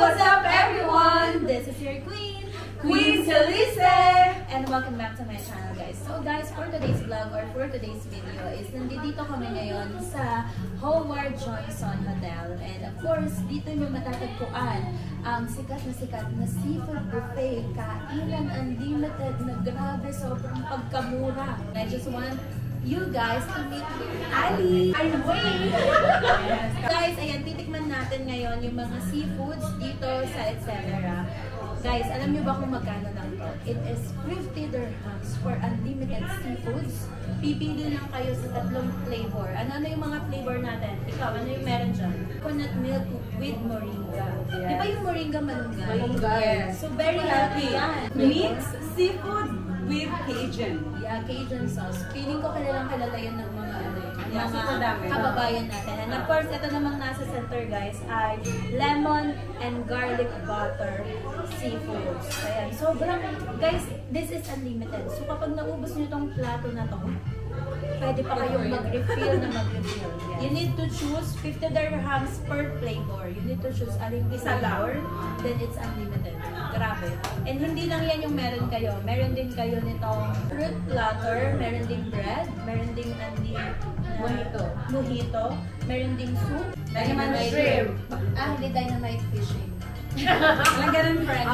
what's up everyone? This is your Queen, Queen Celise! And welcome back to my channel guys. So guys, for today's vlog or for today's video is nandito kami ngayon sa Howard Johnson Hotel. And of course, dito nyo matatagpuan ang sikat na seafood buffet. Kainan unlimited na grabe, sobrang pagkamura. I just want you guys to meet Ali. I'm waiting! Yes. Guys, ayan, titikman natin ngayon yung mga seafoods dito sa etc. Guys, alam niyo ba kung magkano lang to? It is 50 dirhams for unlimited seafoods. Pipili lang kayo sa tatlong flavor. Ano yung mga flavor natin? Ikaw, ano yung meron dyan? Coconut milk with moringa. Yes. Di ba yung moringa malunggay? Malunggay. Yes. So very healthy yan. Mixed seafood with Cajun. Yeah, Cajun sauce. Feeling ko kilalang kilala yan ng mga Yeah, super dami. kababayan natin. And of course, ito namang nasa center guys ay lemon and garlic butter seafoods. Ayan. Sobrang, guys, this is unlimited. So kapag naubos nyo tong plato na to, pwede pa kayong mag-refill na mag-refill. Yes. You need to choose 50 dirhams per flavor. You need to choose aling isa flavor, then it's unlimited. Grabe. And hindi lang yan yung meron kayo. Meron din kayo nitong fruit platter, meron din bread, meron din mojito, meron din soup, Dynamite shrimp. hindi dynamite fishing. Walang ganun, friend.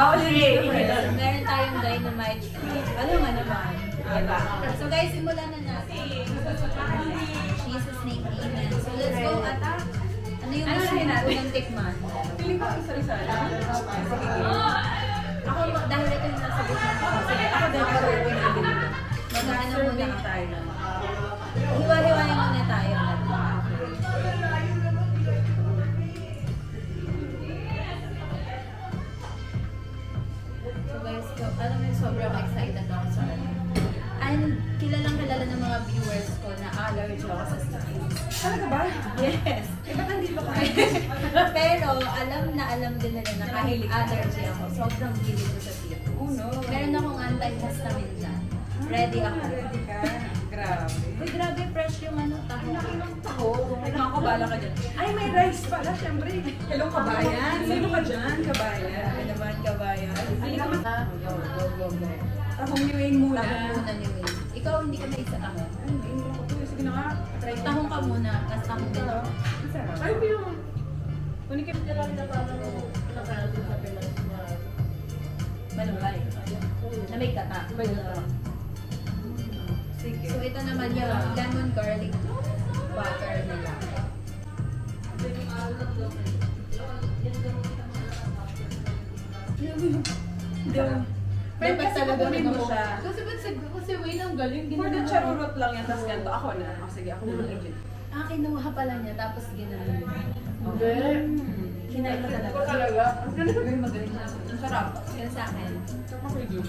Meron tayong dynamite shrimp. Ano nga naman? Diba? So guys, simulan na natin. Jesus name, amen. So let's go at ano yung gusto mo unang tikman? Feeling ko isa-isa. Ako, dahil ito yung nasa gitna ko. Sige, ako din ako mag-ano muna tayo. Hiwa-hiwain muna tayo. So guys, alam mo yung sobrang excited ako sa ano. And kilalang-kilala ng mga viewers ko na allergy ako sa snacks. Talaga ba? Yes. Ba't nandito ka? Pero alam din nila na kahit allergy ako, sobrang hilig ko sa seafood. Oh no. Meron akong anti-histamine dyan. Ready ako. Ready ka? Grabe. Uy, grabe, fresh yung ano, taho. Ako, nagkakabala ka dyan. Ay, may rice pala, syempre. Hello, kabayan. Sino ka dyan, kabayan? Ano naman, kabayan? Ay, naman. Go. Tahong niwing muna. Tahong muna ni Wayne. Ikaw, hindi ka may isa taho. Ay, hindi ako to. Sige na nga. Try ko. Tahong ka muna, tapos tahong din ako. Ay, yung... Kunin ka na parang nakarating sa Pinas na Malunggay. Na may kata. Sige. So ito naman yung lemon garlic butter nila. Dapat talaga mo siya. Kasi Wayne ang galing. For the charurot lang yan, tapos ganito. Ako na. Sige, ako muna agent. Kinuha pala niya, tapos ginawa. Hindi. Kinain mo talaga. Ito talaga. Uy, magaling na. Ang sarap. Yan sa akin. Sarap ako yun.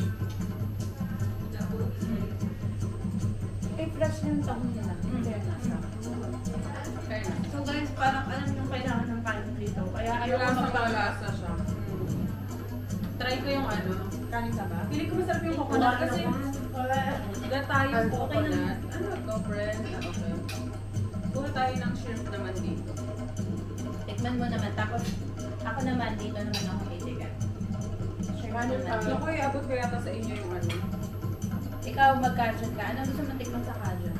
Fresh yung tahong nila. So guys, parang alam yung kailangan ng kanin dito. Kaya ayoko Lasa siya. Try ko yung ano. Kanin ka ba? Pili ko masarap yung coconut kasi gata yung coconut. Ano to, friend? Okay. Kuha tayo ng shrimp naman dito. Tikman mo naman. Tapos, ako naman, dito naman ako titigan. Shrimp naman. Ako abot ko yata sa inyo yung ano. Ikaw, mag-cajun ka. Ano gusto mo tikman sa cajun?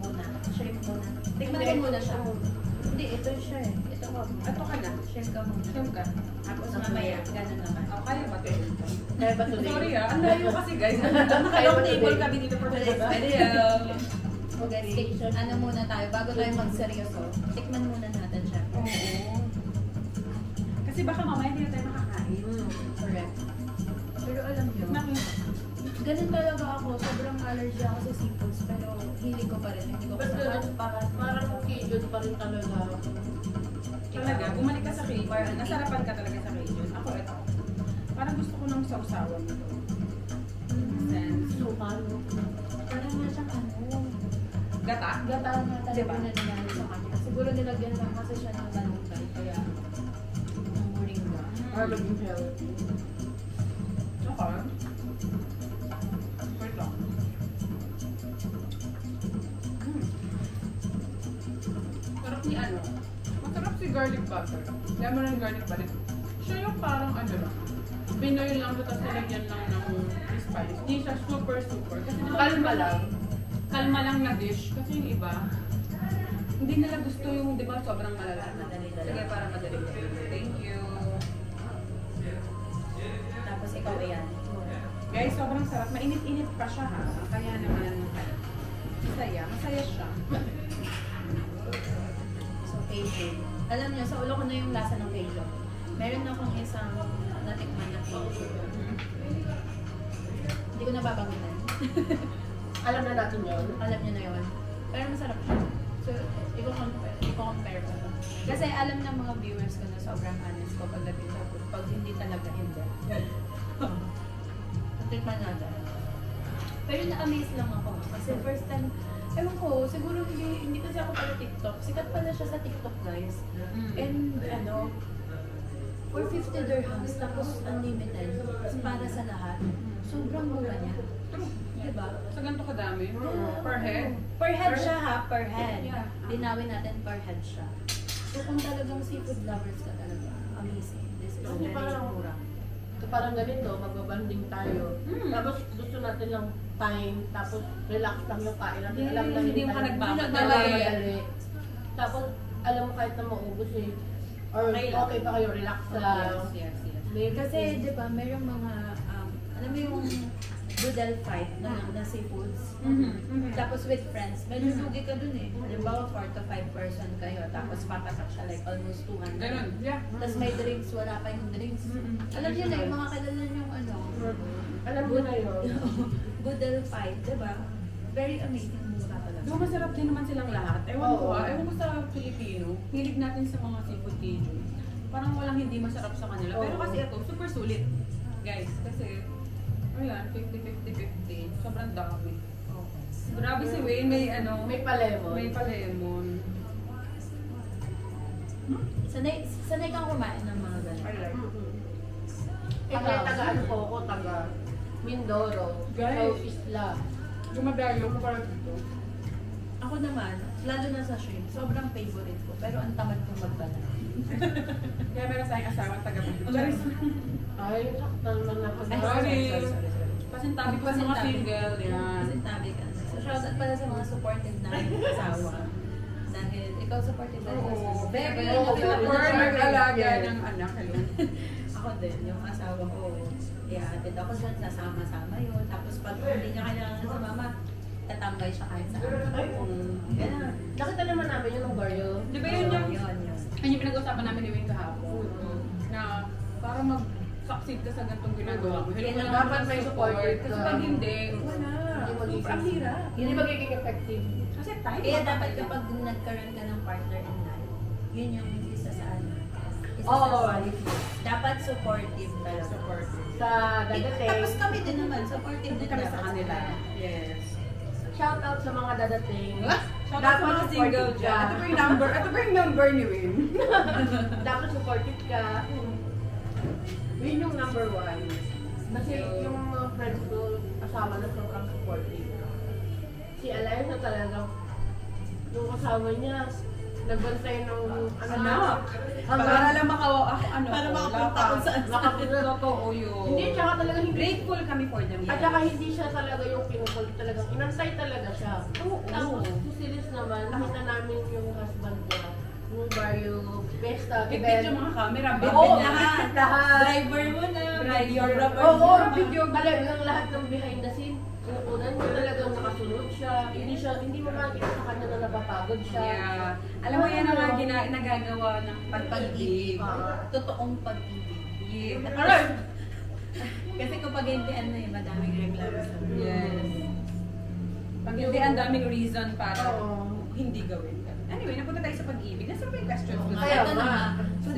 Muna. Shrimp muna. Tikman ko muna siya. Hindi, ito siya eh. Ito ko. Ato ka na. Shrimp ka muna. Shrimp ka. Tapos mamaya, ganun naman. Kaya ba ito? Kaya ba today? Sorry ang layo kasi guys. Nakalong table kami dito for today's video. So guys, ano muna tayo, bago tayo magseryoso, tikman muna natin siya. Oo. Kasi baka mamaya hindi na tayo makakain. Correct. Pero alam nyo, ganun talaga ako, sobrang allergy ako sa seafoods, pero hilig ko pa rin, hindi ko But kasama. parang Cajun pa rin talaga. Talaga, bumalik ka sa Cajun. Nasarapan ka talaga sa Cajun. Ako ito. Parang gusto ko ng sausawan nito. Sense. Suman. Parang nga siyang ano, Gata? gata nga talaga Diba? na nangyari sa kanya. Siguro nilagyan lang kasi siya ng malunggay, kaya ng moringa. Parang yung healthy. Okay. Wait lang. Sarap ni ano? Masarap si garlic butter. Lemon and garlic butter. Siya yung parang ano lang. Pinoy lang ito tapos nilagyan lang ng spice. Hindi siya super. Kasi Kalma lang. Kalma lang na dish. Kasi yung iba, hindi nila gusto yung, di ba, sobrang malala. Sige, para madali. Thank you. Tapos ikaw ayan. Guys, sobrang sarap. Mainit-init pa siya ha. Kaya naman, masaya siya. So, Cajun. Alam niyo, sa ulo ko na yung lasa ng Cajun. Meron akong isang natikman na Cajun. Hindi ko nababanginan. Alam na natin yun. Alam niyo na yun. Pero masarap siya. So, i-compare ko. Kasi alam ng mga viewers ko na sobrang honest ko pagdating sa food. Pag hindi talaga, hindi. Tikman natin. Pero na-amaze lang ako. Kasi first time, ewan ko, siguro hindi kasi ako pala TikTok. Sikat pala siya sa TikTok, guys. And ano, for 50 dirhams, tapos unlimited. Para sa lahat. Sobrang mura niya. Diba? So, ganito kadami? Per head? Per head siya ha, per head. Yeah. Linawin natin per head siya. So kung talagang seafood lovers ka talaga, amazing. This is Kasi very parang- mura. So parang ganito, magbabanding tayo. Tapos gusto natin lang time, tapos relax lang yung kain natin. Yes, Alam na hindi yung tayo- nagmamadali. nagmamadali. Tapos alam mo kahit na maubos eh. Or Okay lang. okay pa kayo, relax lang. Yes. Kasi di ba, mayroong mga, alam mo yung boodle fight na seafoods. Tapos with friends, medyo lugi ka dun eh. Halimbawa, 4 to 5 person kayo, tapos papasak siya like almost 200. Ganun, yeah. Tapos may drinks, wala pa yung drinks. Alam niyo na, yung mga kilala yung ano, Alam mo na yun. boodle fight, di ba? Very amazing, mura talaga. Though masarap din naman silang lahat. Ewan ko Oo. ewan ko sa Pilipino, hilig natin sa mga seafood Cajun. Parang walang hindi masarap sa kanila. Pero Oo. kasi ito, super sulit. Guys, kasi, ayan, 50-50-50. Sobrang dami. Grabe si Wayne, may ano, May palemon. may pa-lemon. Sanay kang kumain ng mga ganun. I like. Eh, kaya taga ano po ako, taga Mindoro. Guys. So, Isla. Gumadayo ko para dito. Ako naman, lalo na sa shrimp, sobrang favorite ko. Pero ang tamad kong magbanat. Kaya meron tayong asawang taga-Pilipinas. Ay, saktan naman na pag Sorry. Pasintabi ko sa mga single. Yan. Pasintabi ka. So, shoutout pala sa mga supportive na asawa. Dahil ikaw supportive dahil Oo. Very, Oo, Or nag-alaga Yeah. ng anak. Ayun. Ako din, yung asawa ko. Ihatid ako dyan, sasama-sama yun. Tapos pag hindi niya kailangan sa mama, tatambay siya kahit saan. Ay, Ganun. nakita naman namin yung barrio. Di ba yun yung, Yun. yun yung pinag-usapan namin ni Wayne kahapon? Na para mag-succeed ka sa ganitong ginagawa mo. Kailangan dapat may supportive Kasi ka. pag hindi, wala. Hindi Super ang hirap. Hindi magiging effective. Kasi tayo. Kaya dapat kapag nagkaroon ka ng partner in life, yun yung isa sa ano. Isa Oo. sa quality. Dapat supportive talaga. Supportive. Sa dadating, Tapos kami din naman, supportive din Kami dapat sa kanila. Yes. shout out sa mga dadating. Shout out sa mga single supportive dyan. ka. Ito ba yung number ni Win? Dapat supportive ka. Yun yung number one. Kasi yung mga friends ko, asawa na sobrang supportive. Si Alay na talagang yung asawa niya, nagbantay ng Anak. Para Hanggang lang makawa ano. Para makapunta kung saan. nakapunta. Totoo yun. Hindi, tsaka talaga hindi. Grateful kami for them. At saka hindi siya talaga yung pinupulit talagang inantay talaga siya. Oo. Tapos si Silis naman, nakita namin yung husband niya, yung barrio, Pesta, Bit yung mga camera. Bit Oo, lahat. lahat. Driver mo na, videographer Oo, mo. video talagang lahat ng behind the scene. Kukunan mo talagang nakasunod siya. Hindi mo makikita sa kanya na napapagod siya. Yeah. Alam mo yan ang mga nagagawa ng pag-ibig. Totoong pag-ibig. Yeah. Alright! Kasi kapag hindi ano eh, madaming reklamo sa Yes. Pag hindi ang daming reason para Oo. hindi gawin. Anyway, napunta tayo sa pag-ibig. Nasaan pa yung questions ko? Kaya Ito na nga. nga. So,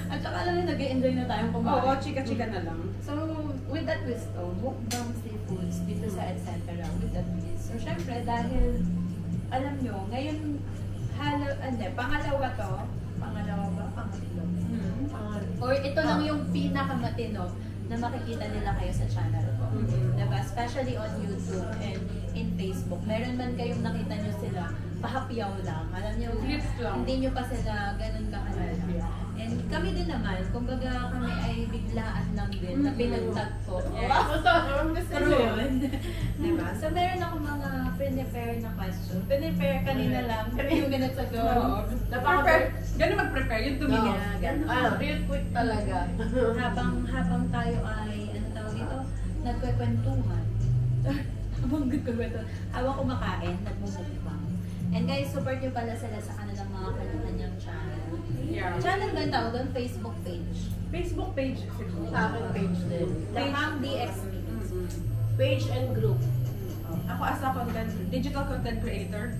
at saka alam niyo, nag-enjoy na tayong kumain. Oo, chika-chika na lang. So, with that wisdom, mukbang seafoods dito sa etc. with that is. So, syempre, dahil, alam nyo, ngayon, pangalawa to, pangalawa ba? Pangatlo. Or ito lang yung pinakamatino na makikita nila kayo sa channel ko. Diba? Especially on YouTube and in Facebook. Meron man kayong nakita nyo sila, pahapyaw lang. Alam nyo, Clips lang. hindi nyo pa sila ganun kakalala. And kami din naman, kumbaga kami ay biglaan lang din na pinagtagpo. True yun. Diba? So meron ako mga prepare na question. Prepare kanina lang, 3 minutes ago. Ganun mag-prepare, yung tumingin. Real quick talaga. habang tayo ay, ano tawag dito, nagkwekwentuhan. Habang kumakain, nagmumukbang. And guys, support nyo pala sila sa kanilang mga kanya-kanyang channel. Yeah. Channel ba yung tawag doon? Facebook page. Facebook page siguro. Sa akin page din. Laham DXB. Page and group. Ako as a digital content creator.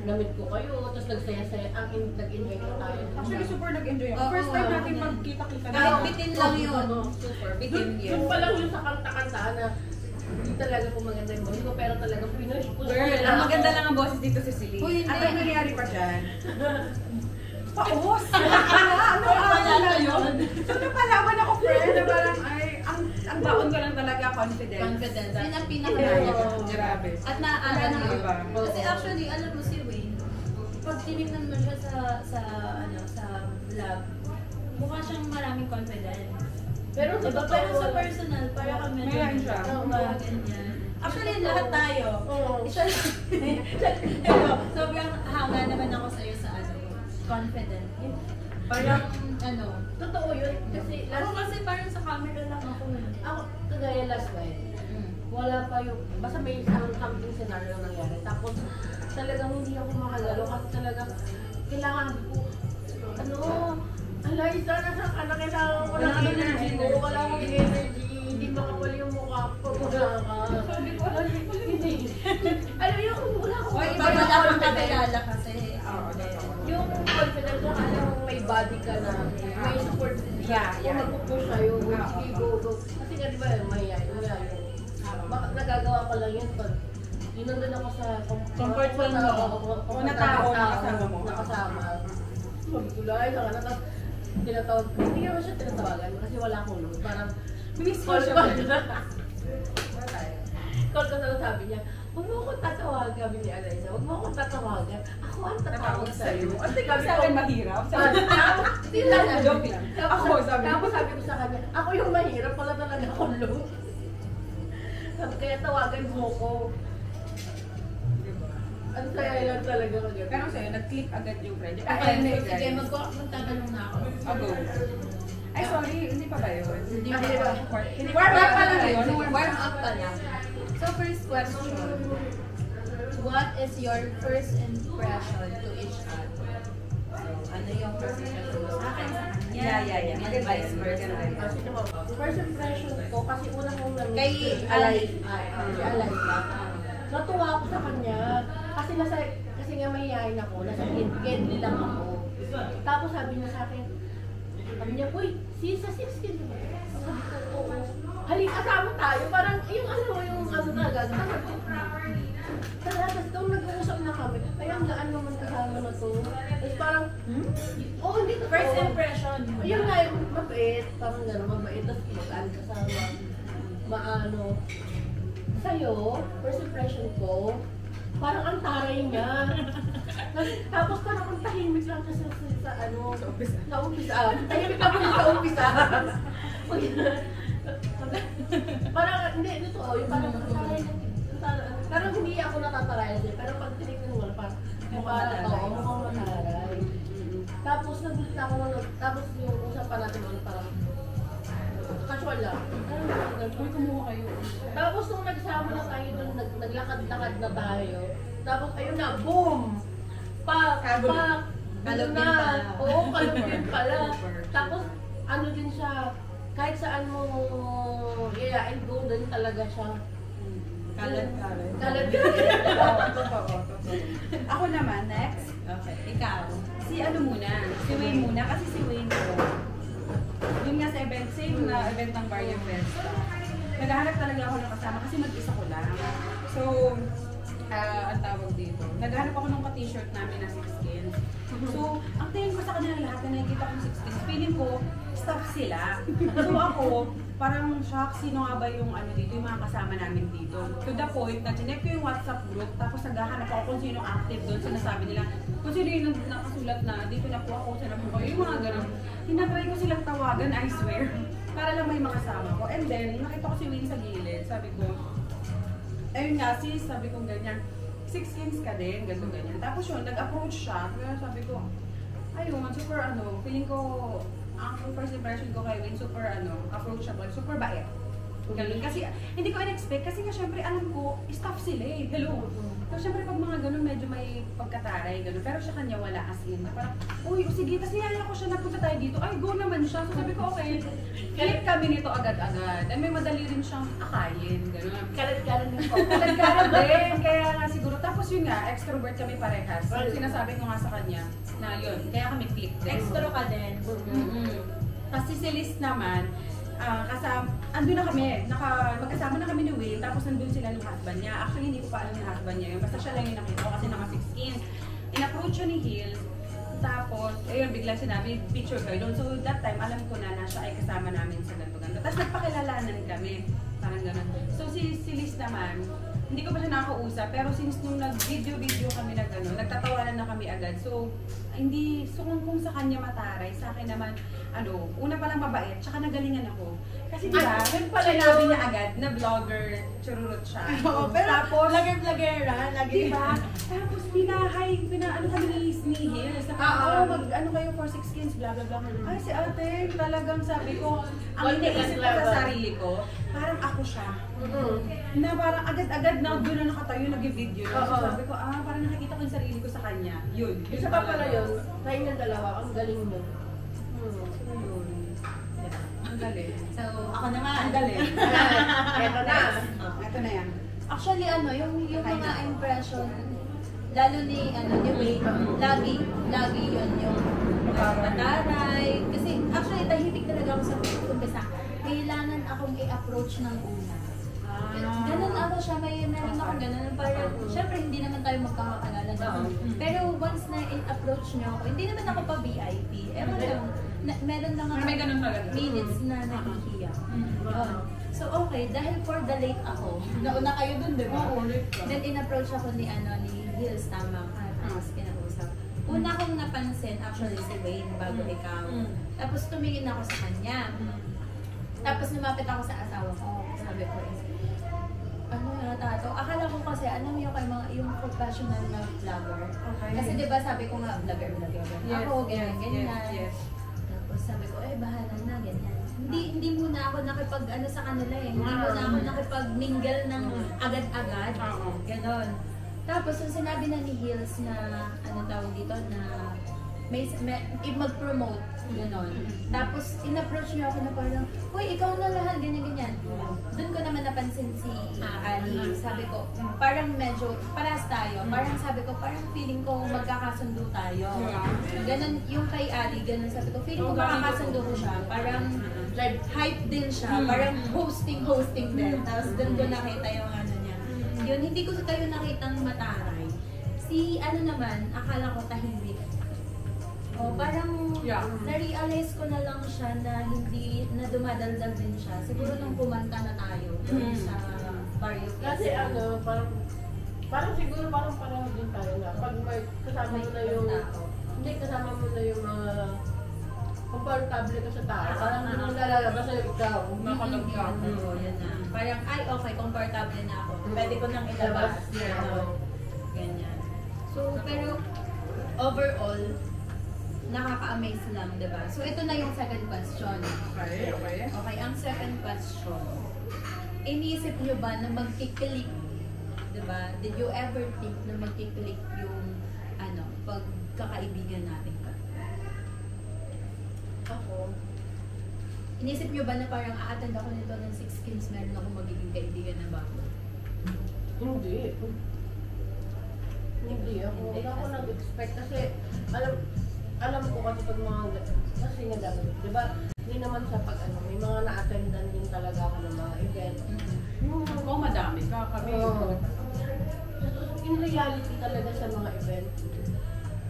Namit ko kayo, tapos nagsaya-saya, nag-enjoy ko tayo. Actually, super nag-enjoy ako. Oo, First time oo. natin magkita-kita na. Kahit bitin lang yun. Super. Bitin yun. Yung pa lang yung sa kanta-kanta na hindi talaga po maganda yung boses ko, pero talaga pinush ko. Girl, ang maganda lang ang boses dito si Celine. Uy, hindi. At ang nangyari pa dyan, paus! Ano na yun? So, napalaman ako, friend, na parang, ay, ang baon ko lang talaga, confidence. Confidence. Yun ang pinaka Grabe. At naaaral Wala nang yun. iba. Kasi actually, alam mo si Wayne, pag tinignan mo siya sa vlog, mukha siyang maraming confidence. Pero Diba? Pero sa personal, para kami Mayayain siya. ganyan. Actually, lahat tayo. Oo. Sobrang hanga naman ako sa'yo sa confident. Parang, Totoo yun, kasi ako kasi parang sa camera lang ako. ako, kagaya last night, wala pa yung, basta may something scenario nangyari. Tapos, talagang hindi ako makagalo kasi talagang kailangan ko, Liza, nasa ka na kailangan ko ng energy ko, wala akong energy, hindi makapali yung mukha ko, wala ka. Sabi ko, hindi. Alam mo, wala akong O, iba wala kang kakilala kasi. yung confidence na alam mo may body ka na, may support siya, kung magpupush sa'yo, sige, go. Kasi nga diba, mahihayin. Baka nagagawa ko lang yun pag yun nandun ako sa Comfort zone mo. Na tao, nakasama mo. Nakasama. Sabi ko lang, tapos tinatawag, hindi naman siya tinatawagan kasi wala akong load. Parang, Miss ko call siya. Call ko sa sabi niya, huwag mo akong tatawagan, sabi ni Eliza, huwag mo akong tatawagan. Ako ang tatawag sa'yo. At tingnan sa akin mahirap. Hindi lang. Joke lang. Ako, sabi Tapos sabi ko sa kanya, ako yung mahirap, wala talaga akong load. Kaya tawagan mo ko. Ang saya lang talaga mag-gabi. Pero sa'yo, nag-click agad yung friend. Okay, sige, magtatanong na ako. Go. Ay, sorry, hindi pa ba yun? Hindi pa. Warm up pa lang yun. Warm up pa lang. So, first question. What is your first impression to each other? So, ano yung first impression mo sa akin? Yeah. And vice versa. Kasi naman, first impression ko, kasi unang kong namiss Kay si Eliza. Natuwa ako sa kanya. Kasi nga mahihayin ako, nasa Gedli lang ako. Tapos sabi niya sa akin, uy, sa 16 ba? Sabi ko, oo. Halika, kasama tayo. Parang, yung talaga. Tapos daw nag-uusap na kami. Ay, ang gaan naman kasama na to. Tapos parang, hindi to. First impression. Yung nga, mabait. Parang gano'n, mabait. Tapos magaan kasama. Maano. Sa'yo, first impression ko, parang ang taray niya. Tapos parang ang tahimik lang kasi sa umpisa. Tahimik ako sa umpisa. Parang, hindi, ito, yung parang ang taray niya. Parang hindi ako natataray siya. Pero pag tinignan mo, parang mukhang mataray. Tapos nagulit na ako, tapos yung usapan natin parang casual lang. Uy, kumuha kayo. Tapos nung nagsama na tayo doon, naglakad-lakad na tayo. Tapos ayun na, boom! Kalog din pala. Oo, kalog din pala. Tapos ano din siya, kahit saan mo yayain go, doon talaga siya. Kalat. Totoo. Ako naman, next. Okay, ikaw. Si Wayne muna. Kasi si Wayne ko, yun nga sa event, same na event ng Barrio Fest. Naghahanap talaga ako ng kasama kasi mag-isa ko lang. So, ang tawag dito, naghahanap ako ng ka-t-shirt namin na 16. So, ang tingin ko sa kanila lahat na nakikita kong 16, feeling ko, staff sila. So ako, parang shock, sino nga ba yung ano dito, yung mga kasama namin dito. To the point na chinek ko yung WhatsApp group, tapos naghahanap ako kung sino active doon. Sinasabi nila, kung sino yung nakasulat na, dito na po ako, sana po kayo, yung mga ganun. Tinatry ko silang tawagan, I swear, para lang may makasama ko. And then, nakita ko si Wayne sa gilid, sabi ko, ayun nga sis, sabi ko ganyan, 6 games ka din, ganito ganyan. Tapos yun, nag-approach siya, kaya sabi ko, ayun, super ano, feeling ko, ang first impression ko kay Wayne, super ano, approachable, super bait. Ganun. Kasi hindi ko in-expect, kasi nga syempre alam ko, staff sila eh. Hello. So syempre pag mga ganun, medyo may pagkataray, ganun. Pero siya kanya wala as in. Parang, uy, sige, tapos niyaya ko siya, napunta tayo dito. Ay, go naman siya. So sabi ko, okay, click kami nito agad-agad. And may madali rin siyang akayin, ganun. Kalat-kalat yung po. Kalat-kalat din, kaya nga siguro. Tapos yun nga, extrovert kami parehas. So, sinasabi ko nga sa kanya na yun, kaya kami click din. Extro ka din. Kasi si Liz naman, andun na kami, magkasama na kami ni Will, tapos nandun sila ng husband niya. Actually, hindi ko pa alam yung husband niya yun, basta siya lang yung nakita ko kasi naka 6 skins. In-approach siya ni Hills, tapos, ayun, bigla sinabi, picture kayo doon. So, that time, alam ko na siya ay kasama namin sa ganito-ganito. Tapos, nagpakilalanan kami, parang gano'n. So, si Liz naman, hindi ko pa siya nakakausap, pero since nung nag-video kami na gano'n, nagtatawanan na kami agad. So, kung sa kanya mataray, sa akin naman, una palang mabait, tsaka nagalingan ako. Kasi diba, sinabi niya agad na vlogger, chururot siya. Oo, pero tapos, vlogger-vloggera, lagi. diba? Tapos pinaano kami ni Hills, mag-ano kayo for 6 skins, blah blah blah. Ay, si ate, talagang sabi ko, ang iniisip ko sa sarili ko, parang ako siya. Na parang agad-agad na doon na nakatayo, nag-video. So sabi ko, parang nakikita ko yung sarili ko sa kanya. Yun. Isa pa pala yun, tayo ng dalawa, ang galing mo. Yun. Ang galing. So, ako naman. Ang galing. Eto na. Ito na yan. Actually, yung mga impression, lalo ni Wayne, lagi yun yung mataray. Kasi, actually, tahimik talaga ako sa umpisa. Kailangan akong i-approach ng una. Ganun ako siya, meron akong ganun. Parang, syempre, hindi naman tayo magkakakilala doon. Pero once na in-approach niyo ako, hindi naman ako pa VIP. Meron lang ako May ganun talaga. minutes na nahihiya. So, okay, dahil for the late ako, nauna kayo dun, di ba? Oo, late ka. Then, in-approach ako ni Hills, tama ka, tapos kinausap. Una kong napansin, actually, si Wayne, bago ikaw. Tapos, tumingin ako sa kanya. Tapos, lumapit ako sa asawa ko. Sabi ko, ano yata to? Akala ko kasi, yung professional na vlogger. Okay. Kasi di ba sabi ko nga, vlogger. Yes, Ako, ganyan. yes. Tapos sabi ko, bahala na, ganyan. Hindi muna ako sa kanila eh. Hindi muna ako nakipag-mingle ng agad-agad. Ganon. Tapos, yung sinabi na ni Hills na, tawag dito, na mag-promote, gano'n. Tapos, in-approach niya ako na parang, uy, ikaw na lahat, ganyan-ganyan. Doon ko naman napansin si Ali. Sabi ko, parang medyo, parehas tayo. Parang sabi ko, parang feeling ko magkakasundo tayo. Gano'n, yung kay Ali, gano'n sabi ko, feeling ko makakasundo ko siya. Parang, hype din siya. Parang hosting din. Tapos, doon ko nakita yung niya. Yun, hindi ko kayo nakitang mataray. Si, naman, akala ko tahimik. Parang na-realize ko na lang siya na hindi na dumadaldal din siya. Siguro nung kumanta na tayo sa Barrio. Kasi parang siguro parang din tayo na pag may kasama mo na yung kasama mo na yung mga komportable ka sa tao. Parang hindi mo nalalabas na yung ikaw. Makalog ka. Yan na. Parang, okay, komportable na ako. Pwede ko nang ilabas. Ganyan. So, pero overall, nakaka-amaze lang, diba? So, ito na yung second question. Okay, ang second question. Iniisip nyo ba na magkiklik, diba? Did you ever think na magkiklik yung, pagkakaibigan natin pa? Ako. Iniisip nyo ba na parang a-attend ako nito ng 6 skins, meron akong magiging kaibigan na bago? Hindi. Wala ako nag-expect kasi alam ko kasi pag kasi nga gano'n, di ba? Hindi naman sa may mga na-attendan din talaga ako ng mga event. Madami ka kami. In reality talaga sa mga event,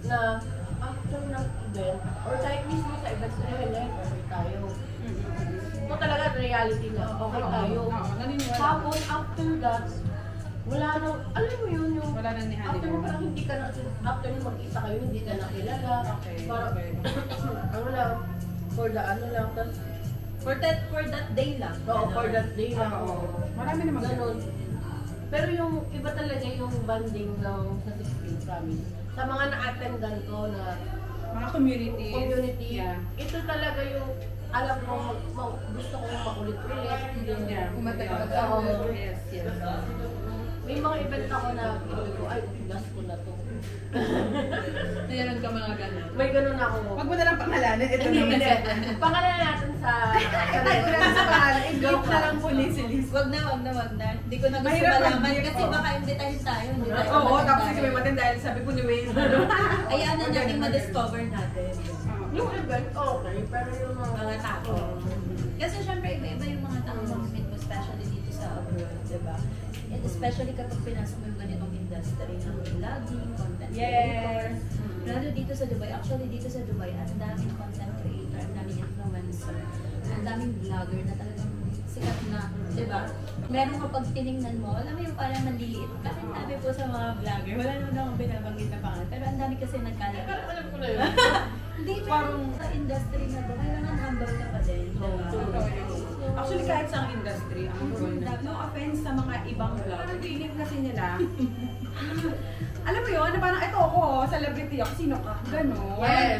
na after ng event, or kahit mismo sa event na yun, okay tayo. reality na okay tayo. Oo, naniniwala. Tapos after that, wala na, alam mo yun, yung Wala nang nihali after mo. mo parang hindi ka na, after nung magkita kayo, hindi ka na kilala. Okay, Parang, okay. ano lang, for the ano lang, tapos, For that day lang. oo, for that day lang. Oo. Marami naman Ganun. Pero yung iba talaga yung banding ng sa 16 promise. Sa mga na-attendan ko na Mga community. community, ito talaga yung alam ko, gusto kong maulit-ulit. Yeah. Umatagal. Oo. Yes, yes. May mga event ako na pinuwi ko, ay, gas ko na to. Meron ka mga ganun. May ganun ako. Huwag mo na lang pangalanan. Ito Hindi, naman. hindi. Pangalan natin sa... Ay, wala na sa pangalan. I-bleep na lang po ni Celis. Wag na. Hindi ko na gusto Mahirap malaman mag-blip, kasi oh. baka imbitahin tayo. Hindi tayo Oo, matanda tapos kasi tayo. may matanda dahil sabi ko ni Wayne. Ayaan na natin ma-discover natin. Yung event, okay. Pero yung Mga tao. Kasi syempre iba-iba yung mga tao mag-meet mo, especially dito sa abroad, di ba? And especially kapag pinasok mo yung ganitong industry ng vlogging, content creator. Lalo dito sa Dubai. Actually, dito sa Dubai, ang daming content creator, ang daming influencer, ang daming vlogger na talagang sikat na, di ba? Meron kapag tinignan mo, alam mo yung parang maliliit. Bakit sabi po sa mga vlogger, wala naman akong binabanggit na pangalan, pero ang dami kasi nagkalat. Parang alam ko na yun. Hindi, parang sa industry na to, kailangan humble ka pa din, di ba? Actually, kahit sa industry, ang no offense sa mga ibang vlogger, feeling kasi nila, alam mo yun, na parang ito ako, celebrity ako, sino ka? Ganon. Yes.